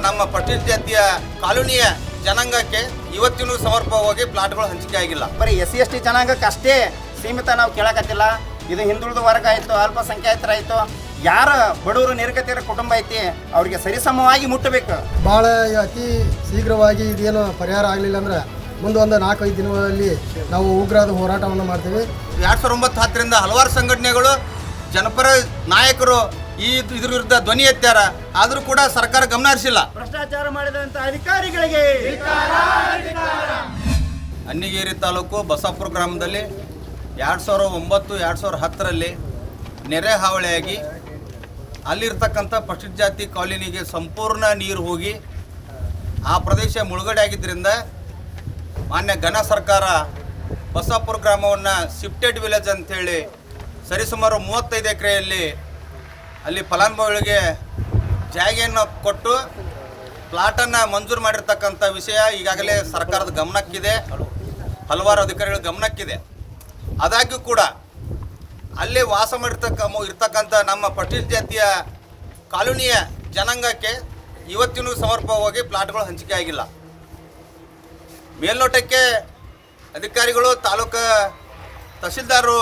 ನಮ್ಮ ಪಟ್ಟಿಲ ಜಾತಿಯ ಕಾಲೋನಿಯ ಜನಾಂಗಕ್ಕೆ ಇವತ್ತಿನೂ ಸಮರ್ಪಕವಾಗಿ ಪ್ಲಾಟ್ಗಳು ಹಂಚಿಕೆ ಆಗಿಲ್ಲ. ಬರೀ SC ST ಜನಾಂಗಕ್ಕೆ ಅಷ್ಟೇ ಸೀಮಿತ ನಾವು ಕೇಳಕತ್ತಿಲ್ಲ. ಇದು ಹಿಂದುಳಿದ ವರ್ಗ ಆಯಿತು, ಅಲ್ಪಸಂಖ್ಯಾತರಾಯಿತು, ಯಾರ ಬಡವರು ನಿರ್ಗತಿಯರ ಕುಟುಂಬ ಐತಿ ಅವ್ರಿಗೆ ಸರಿಸಮವಾಗಿ ಮುಟ್ಟಬೇಕು. ಭಾಳ ಅತಿ ಶೀಘ್ರವಾಗಿ ಇದೇನು ಪರಿಹಾರ ಆಗಲಿಲ್ಲ ಅಂದ್ರೆ ಮುಂದೆ ಒಂದು 4-5 ದಿನಗಳಲ್ಲಿ ನಾವು ಉಗ್ರವಾದ ಹೋರಾಟವನ್ನು ಮಾಡ್ತೀವಿ. 2009-10ರಿಂದ ಹಲವಾರು ಸಂಘಟನೆಗಳು ಜನಪರ ನಾಯಕರು ಇದ್ರ ವಿರುದ್ಧ ಧ್ವನಿ ಎತ್ತಾರ, ಆದರೂ ಕೂಡ ಸರ್ಕಾರ ಗಮನ ಹರಿಸಿಲ್ಲ. ಭ್ರಷ್ಟಾಚಾರ ಮಾಡಿದಂತ ಅಧಿಕಾರಿಗಳಿಗೆ ಅನ್ನಿಗೇರಿ ತಾಲೂಕು ಬಸಾಪುರ ಗ್ರಾಮದಲ್ಲಿ 2009-2010ರಲ್ಲಿ ನೆರೆ ಹಾವಳಿಯಾಗಿ ಅಲ್ಲಿರ್ತಕ್ಕಂಥ ಪಟ್ಟಿಲ ಜಾತಿ ಕಾಲೋನಿಗೆ ಸಂಪೂರ್ಣ ನೀರು ಹೋಗಿ ಆ ಪ್ರದೇಶ ಮುಳುಗಡೆ ಆಗಿದ್ದರಿಂದ ಮಾನ್ಯ ಘನ ಸರ್ಕಾರ ಬಸಾಪುರ ಗ್ರಾಮವನ್ನು ಶಿಫ್ಟೆಡ್ ವಿಲೇಜ್ ಅಂಥೇಳಿ ಸರಿಸುಮಾರು 35 ಎಕರೆಯಲ್ಲಿ ಅಲ್ಲಿ ಫಲಾನುಭವಿಗಳಿಗೆ ಜಾಗೆಯನ್ನು ಕೊಟ್ಟು ಪ್ಲಾಟನ್ನು ಮಂಜೂರು ಮಾಡಿರ್ತಕ್ಕಂಥ ವಿಷಯ ಈಗಾಗಲೇ ಸರ್ಕಾರದ ಗಮನಕ್ಕಿದೆ, ಹಲವಾರು ಅಧಿಕಾರಿಗಳ ಗಮನಕ್ಕಿದೆ. ಆದಾಗ್ಯೂ ಕೂಡ ಅಲ್ಲೇ ವಾಸ ಇರ್ತಕ್ಕಂಥ ನಮ್ಮ ಪಟ್ಟಿಲ ಜಾತಿಯ ಕಾಲೋನಿಯ ಜನಾಂಗಕ್ಕೆ ಇವತ್ತಿನೂ ಸಮರ್ಪಕವಾಗಿ ಪ್ಲಾಟ್ಗಳು ಹಂಚಿಕೆ ಆಗಿಲ್ಲ. ಮೇಲ್ನೋಟಕ್ಕೆ ಅಧಿಕಾರಿಗಳು, ತಾಲೂಕು ತಹಸೀಲ್ದಾರರು,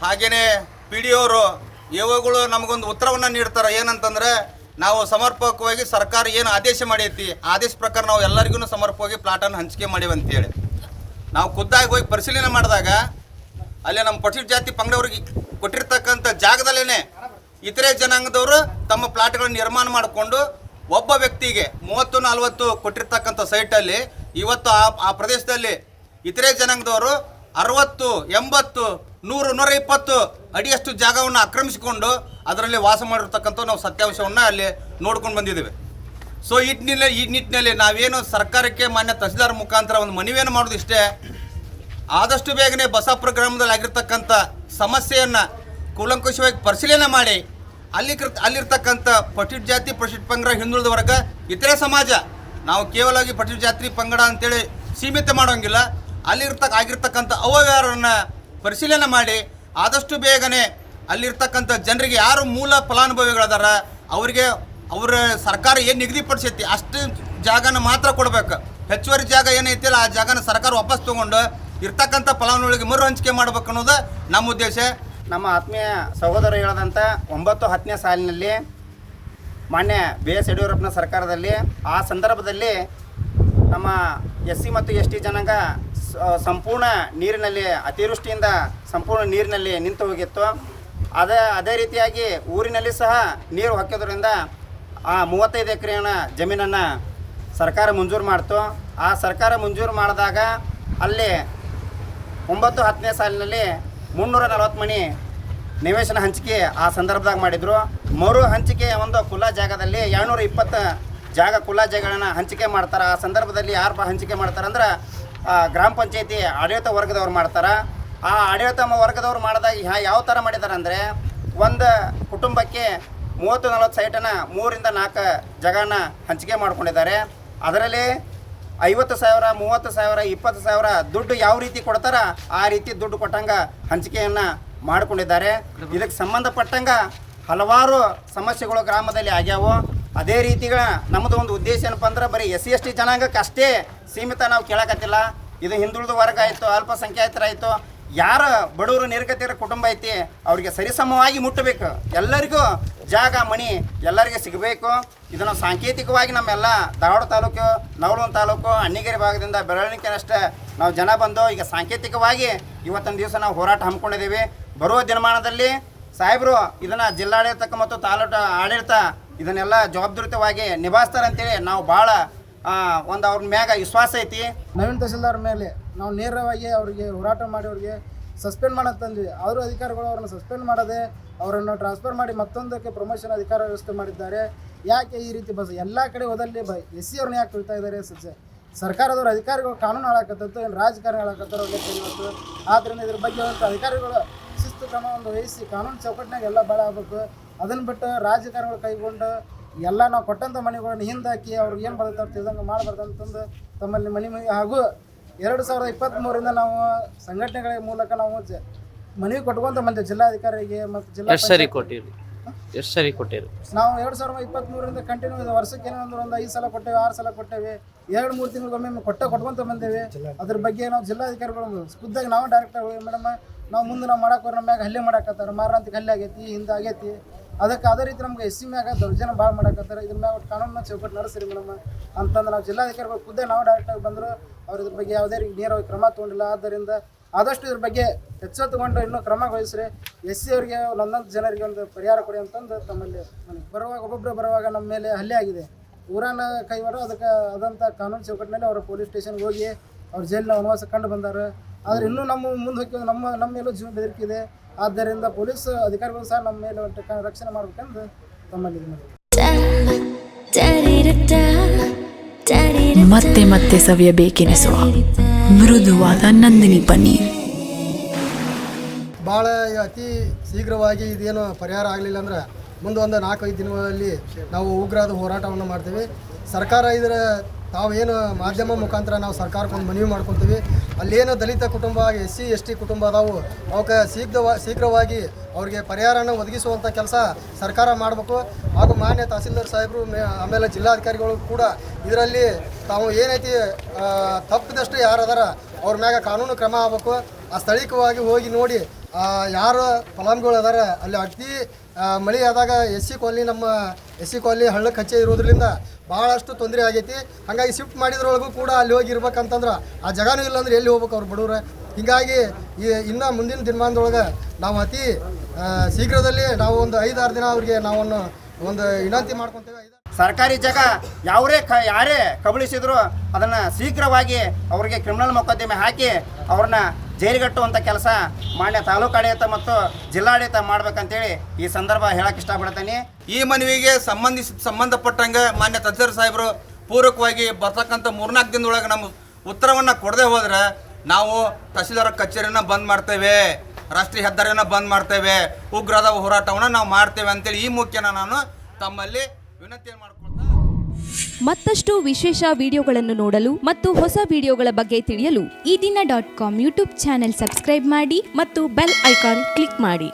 ಹಾಗೆಯೇ PDO ಅವರು, EOಗಳು ನಮಗೊಂದು ಉತ್ತರವನ್ನು ನೀಡ್ತಾರೆ. ಏನಂತಂದರೆ, ನಾವು ಸಮರ್ಪಕವಾಗಿ ಸರ್ಕಾರ ಏನು ಆದೇಶ ಮಾಡೈತಿ ಆದೇಶ ಪ್ರಕಾರ ನಾವು ಎಲ್ಲರಿಗೂ ಸಮರ್ಪಕವಾಗಿ ಪ್ಲಾಟನ್ನು ಹಂಚಿಕೆ ಮಾಡೀವಿ ಅಂತೇಳಿ. ನಾವು ಖುದ್ದಾಗಿ ಹೋಗಿ ಪರಿಶೀಲನೆ ಮಾಡಿದಾಗ ಅಲ್ಲೇ ನಮ್ಮ ಪಟ್ಟಿಲ ಜಾತಿ ಪಂಗಡವ್ರಿಗೆ ಕೊಟ್ಟಿರ್ತಕ್ಕಂಥ ಜಾಗದಲ್ಲೇ ಇತರೆ ಜನಾಂಗದವರು ತಮ್ಮ ಪ್ಲಾಟ್ಗಳನ್ನು ನಿರ್ಮಾಣ ಮಾಡಿಕೊಂಡು ಒಬ್ಬ ವ್ಯಕ್ತಿಗೆ 30-40 ಕೊಟ್ಟಿರ್ತಕ್ಕಂಥ ಸೈಟಲ್ಲಿ ಇವತ್ತು ಆ ಪ್ರದೇಶದಲ್ಲಿ ಇತರೆ ಜನಾಂಗದವರು 60, 80, 100, 120 ಅಡಿಯಷ್ಟು ಜಾಗವನ್ನು ಆಕ್ರಮಿಸಿಕೊಂಡು ಅದರಲ್ಲಿ ವಾಸ ಮಾಡಿರ್ತಕ್ಕಂಥ ನಾವು ಸತ್ಯಾಂಶವನ್ನು ಅಲ್ಲಿ ನೋಡ್ಕೊಂಡು ಬಂದಿದ್ದೇವೆ. ಸೊ ಈ ನಿಟ್ಟಿನಲ್ಲಿ ನಾವೇನು ಸರ್ಕಾರಕ್ಕೆ ಮಾನ್ಯ ತಹಸೀಲ್ದಾರ್ ಮುಖಾಂತರ ಒಂದು ಮನವಿಯನ್ನು ಮಾಡೋದು ಇಷ್ಟೇ, ಆದಷ್ಟು ಬೇಗನೆ ಬಸಾಪುರ ಗ್ರಾಮದಲ್ಲಿ ಆಗಿರ್ತಕ್ಕಂಥ ಸಮಸ್ಯೆಯನ್ನು ಕೂಲಂಕುಷವಾಗಿ ಪರಿಶೀಲನೆ ಮಾಡಿ ಅಲ್ಲಿರ್ತಕ್ಕಂಥ ಪಟ್ಟಿಲ ಜಾತಿ, ಪಟ್ಟಿಲ ಪಂಗಡ, ಹಿಂದುಳಿದ ವರ್ಗ, ಇತರೆ ಸಮಾಜ, ನಾವು ಕೇವಲವಾಗಿ ಪಟ್ಟಿಲ ಜಾತಿ ಪಂಗಡ ಅಂತೇಳಿ ಸೀಮಿತ ಮಾಡೋಂಗಿಲ್ಲ, ಆಗಿರ್ತಕ್ಕಂಥ ಅವ್ಯವಹಾರವನ್ನು ಪರಿಶೀಲನೆ ಮಾಡಿ ಆದಷ್ಟು ಬೇಗನೆ ಅಲ್ಲಿರ್ತಕ್ಕಂಥ ಜನರಿಗೆ ಯಾರು ಮೂಲ ಫಲಾನುಭವಿಗಳದಾರ ಅವರ ಸರ್ಕಾರ ಏನು ನಿಗದಿಪಡಿಸೈತಿ ಅಷ್ಟು ಜಾಗನ ಮಾತ್ರ ಕೊಡಬೇಕು. ಹೆಚ್ಚುವರಿ ಜಾಗ ಏನೈತಿಲ್ಲ ಆ ಜಾಗನ ಸರ್ಕಾರ ವಾಪಸ್ ತೊಗೊಂಡು ಇರ್ತಕ್ಕಂಥ ಫಲಾನುಭವಿಗಳಿಗೆ ಮರು ಹಂಚಿಕೆ ಮಾಡ್ಬೇಕು ಅನ್ನೋದು ನಮ್ಮ ಉದ್ದೇಶ. ನಮ್ಮ ಆತ್ಮೀಯ ಸಹೋದರರು ಹೇಳದಂಥ 9-10ನೇ ಸಾಲಿನಲ್ಲಿ ಮಾನ್ಯ BS ಯಡಿಯೂರಪ್ಪನ ಸರ್ಕಾರದಲ್ಲಿ ಆ ಸಂದರ್ಭದಲ್ಲಿ ನಮ್ಮ SC ಮತ್ತು ST ಜನಾಂಗ ಸಂಪೂರ್ಣ ನೀರಿನಲ್ಲಿ ಅತಿವೃಷ್ಟಿಯಿಂದ ಸಂಪೂರ್ಣ ನೀರಿನಲ್ಲಿ ನಿಂತು ಹೋಗಿತ್ತು. ಅದೇ ರೀತಿಯಾಗಿ ಊರಿನಲ್ಲಿ ಸಹ ನೀರು ಹೊಕ್ಕೋದ್ರಿಂದ ಆ 35 ಎಕರೆಯ ಜಮೀನನ್ನು ಸರ್ಕಾರ ಮಂಜೂರು ಮಾಡ್ತು. ಆ ಸರ್ಕಾರ ಮಂಜೂರು ಮಾಡಿದಾಗ ಅಲ್ಲಿ 9-10ನೇ ಸಾಲಿನಲ್ಲಿ 340 ಮನೆ ನಿವೇಶನ ಹಂಚಿಕೆ ಆ ಸಂದರ್ಭದಾಗ ಮಾಡಿದರು. ಮರು ಹಂಚಿಕೆ ಒಂದು ಕುಲ್ಲಾ ಜಾಗದಲ್ಲಿ 220 ಜಾಗ ಕುಲ್ಲಾ ಜಾಗಗಳನ್ನು ಹಂಚಿಕೆ ಮಾಡ್ತಾರೆ. ಆ ಸಂದರ್ಭದಲ್ಲಿ ಯಾರು ಹಂಚಿಕೆ ಮಾಡ್ತಾರೆ ಅಂದ್ರೆ ಗ್ರಾಮ ಪಂಚಾಯತಿ ಆಡಳಿತ ವರ್ಗದವ್ರು ಮಾಡ್ತಾರೆ. ಆ ಆಡಳಿತ ವರ್ಗದವ್ರು ಮಾಡಿದಾಗ ಯಾವ ಥರ ಮಾಡಿದ್ದಾರೆ ಅಂದರೆ, ಒಂದು ಕುಟುಂಬಕ್ಕೆ 30-40 ಸೈಟನ್ನು 3-4 ಜಾಗನ ಹಂಚಿಕೆ ಮಾಡ್ಕೊಂಡಿದ್ದಾರೆ. ಅದರಲ್ಲಿ 50,000, 30,000, 20,000 ದುಡ್ಡು ಯಾವ ರೀತಿ ಕೊಡ್ತಾರ ಆ ರೀತಿ ದುಡ್ಡು ಕೊಟ್ಟಂಗೆ ಹಂಚಿಕೆಯನ್ನು ಮಾಡಿಕೊಂಡಿದ್ದಾರೆ. ಇದಕ್ಕೆ ಸಂಬಂಧಪಟ್ಟಂಗ ಹಲವಾರು ಸಮಸ್ಯೆಗಳು ಗ್ರಾಮದಲ್ಲಿ ಆಗ್ಯಾವು. ಅದೇ ರೀತಿಗಳ ನಮ್ಮದು ಒಂದು ಉದ್ದೇಶ ಏನಪ್ಪ ಅಂದ್ರೆ ಬರೀ SC ST ಜನಾಂಗಕ್ಕೆ ಅಷ್ಟೇ ಸೀಮಿತ ನಾವು ಕೇಳಕತ್ತಿಲ್ಲ. ಇದು ಹಿಂದುಳಿದ ವರ್ಗ ಆಯಿತು, ಅಲ್ಪಸಂಖ್ಯಾತರಾಯಿತು, ಯಾರ ಬಡವರು ನಿರ್ಗತಿಯರ ಕುಟುಂಬ ಐತಿ ಅವ್ರಿಗೆ ಸರಿಸಮವಾಗಿ ಮುಟ್ಟಬೇಕು. ಎಲ್ಲರಿಗೂ ಜಾಗ ಮಣಿ ಎಲ್ಲರಿಗೆ ಸಿಗಬೇಕು. ಇದನ್ನು ಸಾಂಕೇತಿಕವಾಗಿ ನಮ್ಮೆಲ್ಲ ಧಾರವಾಡ ತಾಲೂಕು, ನವಲಗುಂದ ತಾಲೂಕು, ಅನ್ನಿಗೇರಿ ಭಾಗದಿಂದ ಬೆಳವಣಿಗೆನಷ್ಟೇ ನಾವು ಜನ ಬಂದು ಈಗ ಸಾಂಕೇತಿಕವಾಗಿ ಇವತ್ತೊಂದು ದಿವಸ ನಾವು ಹೋರಾಟ ಹಮ್ಮಿಕೊಂಡಿದ್ದೀವಿ. ಬರುವ ದಿನಮಾನದಲ್ಲಿ ಸಾಹೇಬರು ಇದನ್ನು ಜಿಲ್ಲಾಡಳಿತ ಮತ್ತು ತಾಲೂಕು ಆಡಳಿತ ಇದನ್ನೆಲ್ಲ ಜವಾಬ್ದಾರಿತವಾಗಿ ನಿಭಾಯಿಸ್ತಾರಂತೇಳಿ ನಾವು ಭಾಳ ಒಂದು ಅವ್ರ ಮ್ಯಾಗ ವಿಶ್ವಾಸ ಐತಿ. ನವೀನ್ ತಹಸೀಲ್ದಾರ್ ಮೇಲೆ ನಾವು ನೇರವಾಗಿ ಅವರಿಗೆ ಹೋರಾಟ ಮಾಡಿ ಅವ್ರಿಗೆ ಸಸ್ಪೆಂಡ್ ಮಾಡತ್ತಂದ್ವಿ. ಅವರು ಅಧಿಕಾರಿಗಳು ಅವ್ರನ್ನ ಸಸ್ಪೆಂಡ್ ಮಾಡದೆ ಅವರನ್ನು ಟ್ರಾನ್ಸ್ಫರ್ ಮಾಡಿ ಮತ್ತೊಂದಕ್ಕೆ ಪ್ರಮೋಷನ್ ಅಧಿಕಾರ ವ್ಯವಸ್ಥೆ ಮಾಡಿದ್ದಾರೆ. ಯಾಕೆ ಈ ರೀತಿ ಎಲ್ಲ ಕಡೆ ಹೋದಲ್ಲಿ SC ಅವ್ರನ್ನ ಯಾಕೆ ತುಳಿತಾ ಇದ್ದಾರೆ? ಸರ್ಕಾರದವ್ರ ಅಧಿಕಾರಿಗಳು ಕಾನೂನು ಹಾಳಾಕತ್ತಂತ ಏನು ರಾಜಕಾರಣ ಹಾಳಾಕತ್ತಾರ ಇವತ್ತು. ಆದ್ದರಿಂದ ಇದ್ರ ಬಗ್ಗೆ ಒಂದು ಅಧಿಕಾರಿಗಳು ಶಿಸ್ತು ಕ್ರಮ ಒಂದು ವಹಿಸಿ ಕಾನೂನು ಚೌಕಟ್ಟಿನಾಗ ಎಲ್ಲ ಭಾಳ ಆಗಬೇಕು. ಅದನ್ನು ಬಿಟ್ಟು ರಾಜಕಾರಣಿಗಳು ಕೈಗೊಂಡು ಎಲ್ಲ ನಾವು ಕೊಟ್ಟಂಥ ಮನೆಗಳನ್ನ ಹಿಂದಾಕಿ ಅವ್ರಿಗೆ ಏನು ಬರ್ತವ್ರು ತಿಳಿದಂಗೆ ಮಾಡಬಾರ್ದು ಅಂತಂದು ತಮ್ಮಲ್ಲಿ ಮನೆ ಹಾಗೂ 2023ರಿಂದ ನಾವು ಸಂಘಟನೆಗಳ ಮೂಲಕ ನಾವು ಮನವಿ ಕೊಟ್ಕೊಂತ ಬಂದೇವೆ ಜಿಲ್ಲಾಧಿಕಾರಿಗೆ ಮತ್ತು ಜಿಲ್ಲಾ ಎಷ್ಟು ಸರಿ ಕೊಟ್ಟಿರಿ? ಎಷ್ಟು ಸರಿ ಕೊಟ್ಟಿರಿ? ನಾವು 2023ರಿಂದ ಕಂಟಿನ್ಯೂ ಇದು ವರ್ಷಕ್ಕೆ ಏನೋ ಒಂದು 5 ಸಲ ಕೊಟ್ಟೇವೆ, 6 ಸಲ ಕೊಟ್ಟೇವೆ, 2-3 ತಿಂಗಳಿಗೊಮ್ಮೆ ಕೊಟ್ಕೊಂತ ಬಂದೇವೆ. ಅದ್ರ ಬಗ್ಗೆ ನಾವು ಜಿಲ್ಲಾಧಿಕಾರಿಗಳು ಖುದ್ದಾಗಿ ನಾವು ಡೈರೆಕ್ಟ್ ಮೇಡಮ್ ನಾವು ಮುಂದೆ ನಾವು ಮಾಡಕ್ಕೆ ನಮ್ಮ ಮ್ಯಾಗ ಹಲ್ಲೆ ಮಾಡಕತ್ತಾರೆ, ಮಾರಾಂತಿಗೆ ಹಲ್ಲೆ ಆಗೈತಿ, ಹಿಂದೆ ಆಗೈತಿ, ಅದಕ್ಕೆ ಅದೇ ರೀತಿ ನಮ್ಗೆ SC ಮ್ಯಾಗ ದೌರ್ಜನ್ಯ ಭಾಳ ಮಾಡಕತ್ತಾರೆ, ಇದ್ರ ಮ್ಯಾಗ ಕಾನೂನು ಚೌಕಟ್ಟು ನಡೆಸ್ರಿ ಮೇಡಮ್ ಅಂತಂದ್ರೆ ನಾವು ಜಿಲ್ಲಾಧಿಕಾರಿಗಳು ಖುದ್ದಾಗಿ ನಾವು ಡೈರೆಕ್ಟಾಗಿ ಬಂದರು. ಅವ್ರ ಇದ್ರ ಬಗ್ಗೆ ಯಾವುದೇ ರೀತಿ ನೇರವಾಗಿ ಕ್ರಮ ತೊಗೊಂಡಿಲ್ಲ. ಆದ್ದರಿಂದ ಆದಷ್ಟು ಇದ್ರ ಬಗ್ಗೆ ಎಚ್ಚೆತ್ತುಕೊಂಡು ಇನ್ನೂ ಕ್ರಮ ವಹಿಸ್ರಿ. SC ಅವರಿಗೆ ಒಂದೊಂದು ಜನರಿಗೆ ಒಂದು ಪರಿಹಾರ ಕೊಡಿ ಅಂತಂದು ತಮ್ಮಲ್ಲಿ ಬರುವಾಗ ಒಬ್ಬೊಬ್ಬರು ಬರುವಾಗ ನಮ್ಮ ಮೇಲೆ ಹಲ್ಲೆ ಆಗಿದೆ, ಊರನ್ನ ಕೈವಾಡು ಅದಕ್ಕೆ ಆದಂಥ ಕಾನೂನು ಚೌಕಟ್ಟಿನಲ್ಲಿ ಅವರು ಪೊಲೀಸ್ ಸ್ಟೇಷನ್ಗೆ ಹೋಗಿ ಅವ್ರ ಜೈಲಿನ ವನವಾಸ ಕಂಡು ಬಂದಾರೆ. ಆದರೆ ಇನ್ನೂ ನಮ್ಮ ಮುಂದೆ ಹೋಗಿ ನಮ್ಮ ಮೇಲೂ ಜೀವ ಬೆದರಿಕೆ ಇದೆ. ಆದ್ದರಿಂದ ಪೊಲೀಸ್ ಅಧಿಕಾರಿಗಳು ಸಹ ನಮ್ಮ ಮೇಲೆ ರಕ್ಷಣೆ ಮಾಡ್ಬೇಕಂದು ತಮ್ಮಲ್ಲಿ ಇದು ಮಾಡಿ. ಮತ್ತೆ ಮತ್ತೆ ಸವಿಯಬೇಕೆನಿಸುವ ಮೃದುವಾದ ನಂದಿನಿ ಪನ್ನೀರ್. ಭಾಳ ಅತಿ ಶೀಘ್ರವಾಗಿ ಇದೇನು ಪರಿಹಾರ ಆಗಲಿಲ್ಲ ಅಂದ್ರೆ ಮುಂದೆ ಒಂದು 4-5 ದಿನಗಳಲ್ಲಿ ನಾವು ಉಗ್ರವಾದ ಹೋರಾಟವನ್ನು ಮಾಡ್ತೀವಿ. ಸರ್ಕಾರ ಇದರ ತಾವೇನು ಮಾಧ್ಯಮ ಮುಖಾಂತರ ನಾವು ಸರ್ಕಾರಕ್ಕೆ ಒಂದು ಮನವಿ ಮಾಡ್ಕೊತೀವಿ. ಅಲ್ಲೇನು ದಲಿತ ಕುಟುಂಬ, SC ST ಕುಟುಂಬ ಅದಾವು, ಅವಕ್ಕೆ ಶೀಘ್ರವಾಗಿ ಅವ್ರಿಗೆ ಪರಿಹಾರನ ಒದಗಿಸುವಂಥ ಕೆಲಸ ಸರ್ಕಾರ ಮಾಡಬೇಕು. ಹಾಗೂ ಮಾನ್ಯ ತಹಸೀಲ್ದಾರ್ ಸಾಹೇಬರು ಆಮೇಲೆ ಜಿಲ್ಲಾಧಿಕಾರಿಗಳು ಕೂಡ ಇದರಲ್ಲಿ ತಾವು ಏನೈತಿ ತಪ್ಪಿದಷ್ಟು ಯಾರು ಅದಾರ ಅವ್ರ ಮ್ಯಾಗ ಕಾನೂನು ಕ್ರಮ ಆಗಬೇಕು. ಆ ಸ್ಥಳೀಯವಾಗಿ ಹೋಗಿ ನೋಡಿ ಯಾರು ಫಲಾನುಭವಿಗಳು ಅದಾರ ಅಲ್ಲಿ ಅತಿ ಮಳೆ ಆದಾಗ SC ಕಾಲನಿ ನಮ್ಮ SC ಕಾಲನಿ ಹಳ್ಳಕ್ಕೆ ಹಚ್ಚೆ ಇರೋದ್ರಿಂದ ಭಾಳಷ್ಟು ತೊಂದರೆ ಆಗೈತಿ. ಹಾಗಾಗಿ ಶಿಫ್ಟ್ ಮಾಡಿದ್ರೊಳಗೂ ಕೂಡ ಅಲ್ಲಿ ಹೋಗಿ ಇರ್ಬೇಕಂತಂದ್ರೆ ಆ ಜಾಗನೂ ಇಲ್ಲ ಅಂದ್ರೆ ಎಲ್ಲಿ ಹೋಗ್ಬೇಕು ಅವ್ರು ಬಡವ್ರೆ. ಹೀಗಾಗಿ ಇನ್ನು ಮುಂದಿನ ದಿನಮಾನದೊಳಗೆ ನಾವು ಅತಿ ಶೀಘ್ರದಲ್ಲಿ ನಾವು ಒಂದು 5-6 ದಿನ ಅವ್ರಿಗೆ ನಾವನ್ನು ಒಂದು ವಿನಂತಿ ಮಾಡ್ಕೊತೇವೆ. ಸರ್ಕಾರಿ ಜಾಗ ಯಾರೇ ಕಬಳಿಸಿದ್ರು ಅದನ್ನು ಶೀಘ್ರವಾಗಿ ಅವರಿಗೆ ಕ್ರಿಮಿನಲ್ ಮೊಕದ್ದಮೆ ಹಾಕಿ ಅವ್ರನ್ನ ಜೈಲಿಗಟ್ಟುವಂಥ ಕೆಲಸ ಮಾನ್ಯ ತಾಲೂಕು ಆಡಳಿತ ಮತ್ತು ಜಿಲ್ಲಾಡಳಿತ ಮಾಡ್ಬೇಕಂತೇಳಿ ಈ ಸಂದರ್ಭ ಹೇಳಕ್ಕೆ ಇಷ್ಟಪಡ್ತೀನಿ. ಈ ಮನವಿಗೆ ಸಂಬಂಧಪಟ್ಟಂಗೆ ಮಾನ್ಯ ತಹಸೀಲ್ದಾರ್ ಸಾಹೇಬರು ಪೂರಕವಾಗಿ ಬರ್ತಕ್ಕಂಥ 3-4 ದಿನದೊಳಗೆ ನಮ್ಮ ಉತ್ತರವನ್ನು ಕೊಡದೆ ಹೋದ್ರೆ ನಾವು ತಹಸೀಲ್ದಾರ್ ಕಚೇರಿನ ಬಂದ್ ಮಾಡ್ತೇವೆ, ರಾಷ್ಟ್ರೀಯ ಹೆದ್ದಾರಿಯನ್ನು ಬಂದ್ ಮಾಡ್ತೇವೆ, ಉಗ್ರದ ಹೋರಾಟವನ್ನು ನಾವು ಮಾಡ್ತೇವೆ ಅಂತೇಳಿ ಈ ಮುಖ್ಯನ ನಾನು ತಮ್ಮಲ್ಲಿ ವಿನಂತಿಯನ್ನು ಮಾಡ್ಕೊಳ್ತಾ ಮತ್ತಷ್ಟು ವಿಶೇಷ ವಿಡಿಯೋಗಳನ್ನು ನೋಡಲು ಮತ್ತು ಹೊಸ ವಿಡಿಯೋಗಳ ಬಗ್ಗೆ ತಿಳಿಯಲು ಈ ದಿನ .com ಯೂಟ್ಯೂಬ್ ಚಾನೆಲ್ ಸಬ್ಸ್ಕ್ರೈಬ್ ಮಾಡಿ ಮತ್ತು ಬೆಲ್ ಐಕಾನ್ ಕ್ಲಿಕ್ ಮಾಡಿ.